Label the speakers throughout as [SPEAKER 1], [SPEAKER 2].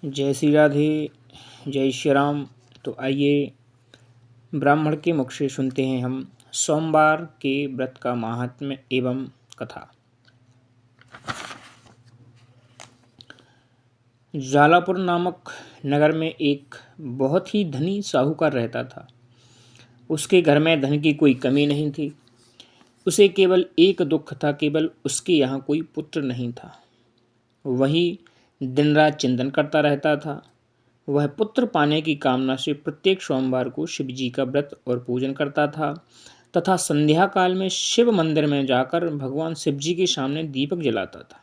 [SPEAKER 1] जय श्री राधे, जय श्री राम। तो आइए ब्राह्मण के मुख से सुनते हैं हम सोमवार के व्रत का महात्म्य एवं कथा। जालापुर नामक नगर में एक बहुत ही धनी साहूकार रहता था। उसके घर में धन की कोई कमी नहीं थी। उसे केवल एक दुख था, केवल उसके यहाँ कोई पुत्र नहीं था। वही दिन रात चिंतन करता रहता था। वह पुत्र पाने की कामना से प्रत्येक सोमवार को शिव जी का व्रत और पूजन करता था तथा संध्या काल में शिव मंदिर में जाकर भगवान शिव जी के सामने दीपक जलाता था।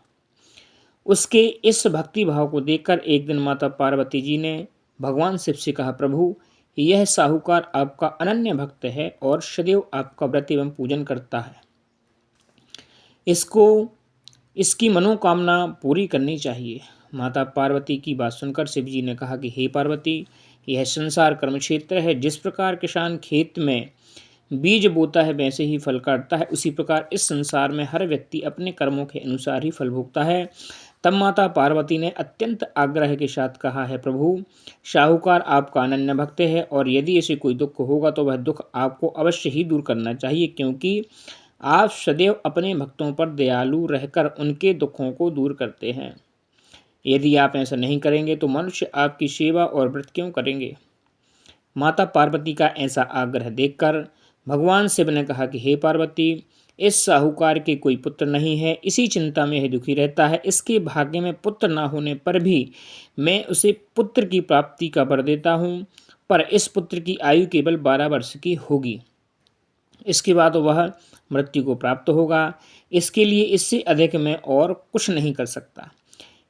[SPEAKER 1] उसके इस भक्ति भाव को देखकर एक दिन माता पार्वती जी ने भगवान शिव से कहा, प्रभु, यह साहूकार आपका अनन्य भक्त है और सदैव आपका व्रत एवं पूजन करता है। इसकी मनोकामना पूरी करनी चाहिए। माता पार्वती की बात सुनकर शिव जी ने कहा कि हे पार्वती, यह संसार कर्म क्षेत्र है। जिस प्रकार किसान खेत में बीज बोता है वैसे ही फल काटता है, उसी प्रकार इस संसार में हर व्यक्ति अपने कर्मों के अनुसार ही फल भोगता है। तब माता पार्वती ने अत्यंत आग्रह के साथ कहा है, प्रभु, साहूकार आपका अनन्य भक्त है और यदि इसे कोई दुख होगा तो वह दुख आपको अवश्य ही दूर करना चाहिए, क्योंकि आप सदैव अपने भक्तों पर दयालु रहकर उनके दुखों को दूर करते हैं। यदि आप ऐसा नहीं करेंगे तो मनुष्य आपकी सेवा और व्रत क्यों करेंगे। माता पार्वती का ऐसा आग्रह देखकर भगवान शिव ने कहा कि हे पार्वती, इस साहूकार के कोई पुत्र नहीं है, इसी चिंता में यह दुखी रहता है। इसके भाग्य में पुत्र ना होने पर भी मैं उसे पुत्र की प्राप्ति का वर देता हूँ, पर इस पुत्र की आयु केवल 12 वर्ष की होगी। इसके बाद वह मृत्यु को प्राप्त होगा। इसके लिए इससे अधिक मैं और कुछ नहीं कर सकता।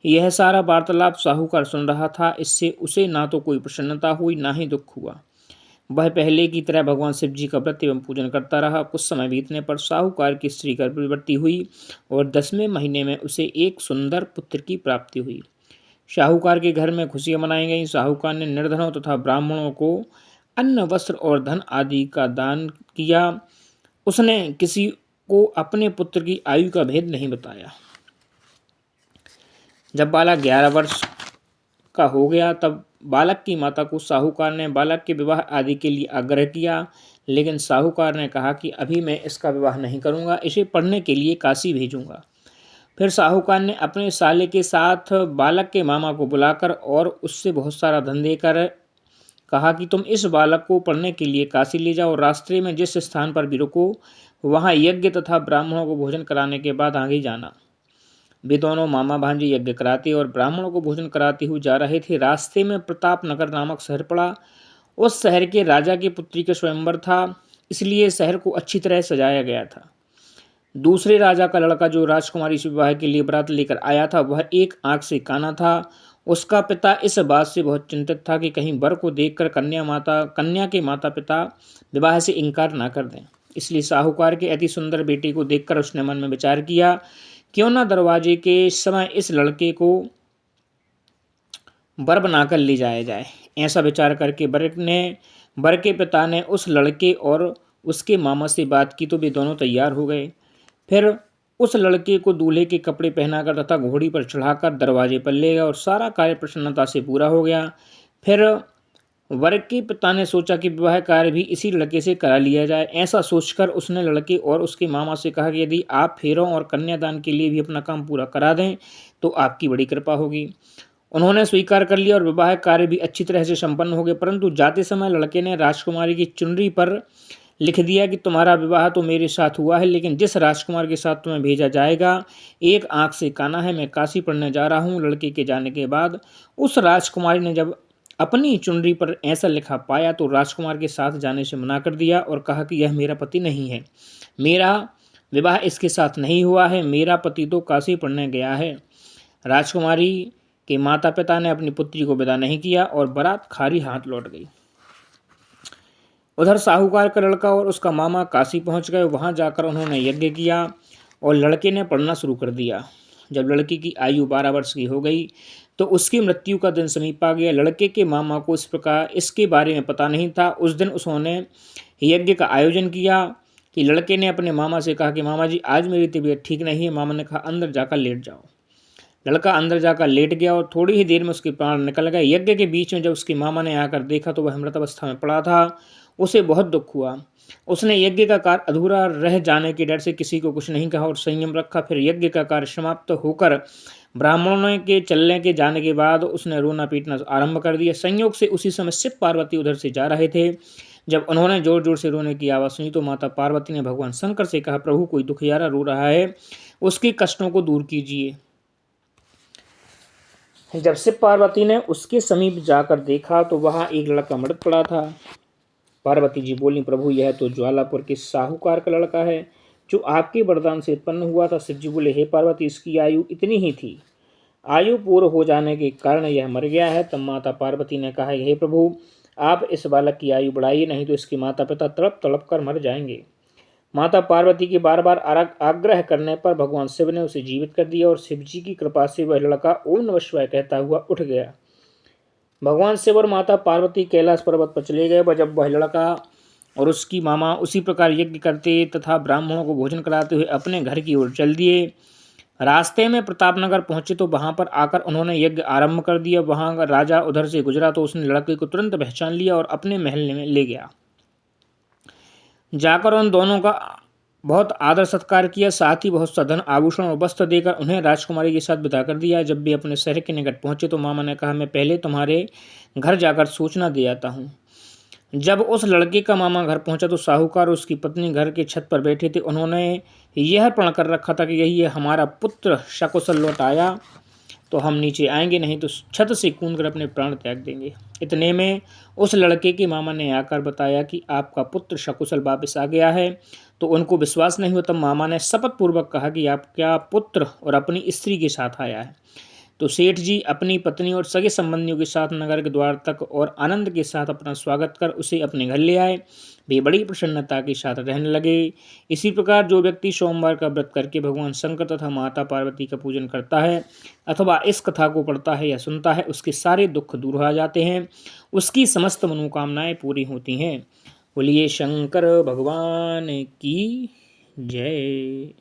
[SPEAKER 1] यह सारा वार्तालाप साहूकार सुन रहा था। इससे उसे ना तो कोई प्रसन्नता हुई, ना ही दुख हुआ। वह पहले की तरह भगवान शिव जी का व्रत एवं पूजन करता रहा। कुछ समय बीतने पर साहूकार की स्त्री गर्भवती हुई और 10वें महीने में उसे एक सुंदर पुत्र की प्राप्ति हुई। साहूकार के घर में खुशियां मनाई गईं। साहूकार ने निर्धनों तथा ब्राह्मणों को अन्न, वस्त्र और धन आदि का दान किया। उसने किसी को अपने पुत्र की आयु का भेद नहीं बताया। जब बालक 11 वर्ष का हो गया तब बालक की माता को साहूकार ने बालक के विवाह आदि के लिए आग्रह किया, लेकिन साहूकार ने कहा कि अभी मैं इसका विवाह नहीं करूंगा, इसे पढ़ने के लिए काशी भेजूंगा। फिर साहूकार ने अपने साले के साथ बालक के मामा को बुलाकर और उससे बहुत सारा धन देकर कहा कि तुम इस बालक को पढ़ने के लिए काशी ले जाओ। रास्ते में जिस स्थान पर भी रुको वहाँ यज्ञ तथा ब्राह्मणों को भोजन कराने के बाद आगे जाना। वे दोनों मामा भांजे यज्ञ कराते और ब्राह्मणों को भोजन कराते हुए जा रहे थे। रास्ते में प्रताप नगर नामक शहर पड़ा। उस शहर के राजा की पुत्री का स्वयंवर था, इसलिए शहर को अच्छी तरह सजाया गया था। दूसरे राजा का लड़का जो राजकुमारी से विवाह के लिए बारात लेकर आया था, वह एक आंख से काना था। उसका पिता इस बात से बहुत चिंतित था कि कहीं वर को देखकर कन्या के माता पिता विवाह से इनकार ना कर दें। इसलिए साहूकार के अति सुंदर बेटे को देखकर उसने मन में विचार किया, क्यों ना दरवाजे के समय इस लड़के को वर बनाकर ले जाया जाए। ऐसा विचार करके वर के पिता ने उस लड़के और उसके मामा से बात की तो वे दोनों तैयार हो गए। फिर उस लड़के को दूल्हे के कपड़े पहनाकर तथा घोड़ी पर चढ़ाकर दरवाजे पर ले गया और सारा कार्य प्रसन्नता से पूरा हो गया। फिर वर के पिता ने सोचा कि विवाह कार्य भी इसी लड़के से करा लिया जाए। ऐसा सोचकर उसने लड़के और उसके मामा से कहा कि यदि आप फेरों और कन्यादान के लिए भी अपना काम पूरा करा दें तो आपकी बड़ी कृपा होगी। उन्होंने स्वीकार कर लिया और विवाह कार्य भी अच्छी तरह से संपन्न हो गया। परंतु जाते समय लड़के ने राजकुमारी की चुनरी पर लिख दिया कि तुम्हारा विवाह तो मेरे साथ हुआ है, लेकिन जिस राजकुमार के साथ तुम्हें भेजा जाएगा एक आंख से काना है, मैं काशी पढ़ने जा रहा हूँ। लड़के के जाने के बाद उस राजकुमारी ने जब अपनी चुनरी पर ऐसा लिखा पाया तो राजकुमार के साथ जाने से मना कर दिया और कहा कि यह मेरा पति नहीं है, मेरा विवाह इसके साथ नहीं हुआ है, मेरा पति तो काशी पढ़ने गया है। राजकुमारी के माता पिता ने अपनी पुत्री को विदा नहीं किया और बारात खाली हाथ लौट गई। उधर साहूकार का लड़का और उसका मामा काशी पहुंच गए। वहां जाकर उन्होंने यज्ञ किया और लड़के ने पढ़ना शुरू कर दिया। जब लड़की की आयु 12 वर्ष की हो गई तो उसकी मृत्यु का दिन समीप आ गया। लड़के के मामा को इस प्रकार इसके बारे में पता नहीं था। उस दिन उन्होंने यज्ञ का आयोजन किया कि लड़के ने अपने मामा से कहा कि मामा जी, आज मेरी तबीयत ठीक नहीं है। मामा ने कहा अंदर जाकर लेट जाओ। लड़का अंदर जाकर लेट गया और थोड़ी ही देर में उसके प्राण निकल गए। यज्ञ के बीच में जब उसकी मामा ने आकर देखा तो वह मृत अवस्था में पड़ा था। उसे बहुत दुख हुआ। उसने यज्ञ का कार्य अधूरा रह जाने के डर से किसी को कुछ नहीं कहा और संयम रखा। फिर यज्ञ का कार्य समाप्त होकर ब्राह्मणों के चलने के जाने के बाद उसने रोना पीटना आरंभ कर दिया। संयोग से उसी समय शिव पार्वती उधर से जा रहे थे। जब उन्होंने जोर जोर से रोने की आवाज़ सुनी तो माता पार्वती ने भगवान शंकर से कहा, प्रभु कोई दुखियारा रो रहा है, उसके कष्टों को दूर कीजिए। जब शिव पार्वती ने उसके समीप जाकर देखा तो वहां एक लड़का मृत पड़ा था। पार्वती जी बोली, प्रभु यह तो ज्वालापुर के साहूकार का लड़का है जो आपके वरदान से उत्पन्न हुआ था। शिव जी बोले, हे पार्वती, इसकी आयु इतनी ही थी, आयु पूर्ण हो जाने के कारण यह मर गया है। तब माता पार्वती ने कहा, हे प्रभु, आप इस बालक की आयु बढ़ाइए, नहीं तो इसके माता पिता तड़प तड़प कर मर जाएंगे। माता पार्वती के बार बार आग्रह करने पर भगवान शिव ने उसे जीवित कर दिया और शिव जी की कृपा से वह लड़का ओम नमः शिवाय कहता हुआ उठ गया। भगवान शिव और माता पार्वती कैलाश पर्वत पर चले गए। जब वह लड़का और उसकी मामा उसी प्रकार यज्ञ करते तथा ब्राह्मणों को भोजन कराते हुए अपने घर की ओर चल दिए। रास्ते में प्रतापनगर पहुंचे तो वहां पर आकर उन्होंने यज्ञ आरंभ कर दिया। वहां का राजा उधर से गुजरा तो उसने लड़के को तुरंत पहचान लिया और अपने महल में ले गया। जाकर उन दोनों का बहुत आदर सत्कार किया, साथ ही बहुत सा धन आभूषण और वस्त्र देकर उन्हें राजकुमारी के साथ विदा कर दिया। जब भी अपने शहर के निकट पहुंचे तो मामा ने कहा, मैं पहले तुम्हारे घर जाकर सूचना दे आता हूँ। जब उस लड़के का मामा घर पहुंचा तो साहूकार और उसकी पत्नी घर के छत पर बैठे थे। उन्होंने यह प्रण कर रखा था कि यही है हमारा पुत्र सकुशल लौट आया तो हम नीचे आएंगे, नहीं तो छत से कूदकर अपने प्राण त्याग देंगे। इतने में उस लड़के के मामा ने आकर बताया कि आपका पुत्र सकुशल वापस आ गया है। तो उनको विश्वास नहीं हुआ। तब मामा ने शपथ पूर्वक कहा कि आपका पुत्र और अपनी स्त्री के साथ आया है। तो सेठ जी अपनी पत्नी और सगे संबंधियों के साथ नगर के द्वार तक और आनंद के साथ अपना स्वागत कर उसे अपने घर ले आए। वे बड़ी प्रसन्नता के साथ रहने लगे। इसी प्रकार जो व्यक्ति सोमवार का व्रत करके भगवान शंकर तथा माता पार्वती का पूजन करता है अथवा इस कथा को पढ़ता है या सुनता है, उसके सारे दुख दूर हो जाते हैं, उसकी समस्त मनोकामनाएं पूरी होती हैं। बोलिए शंकर भगवान की जय।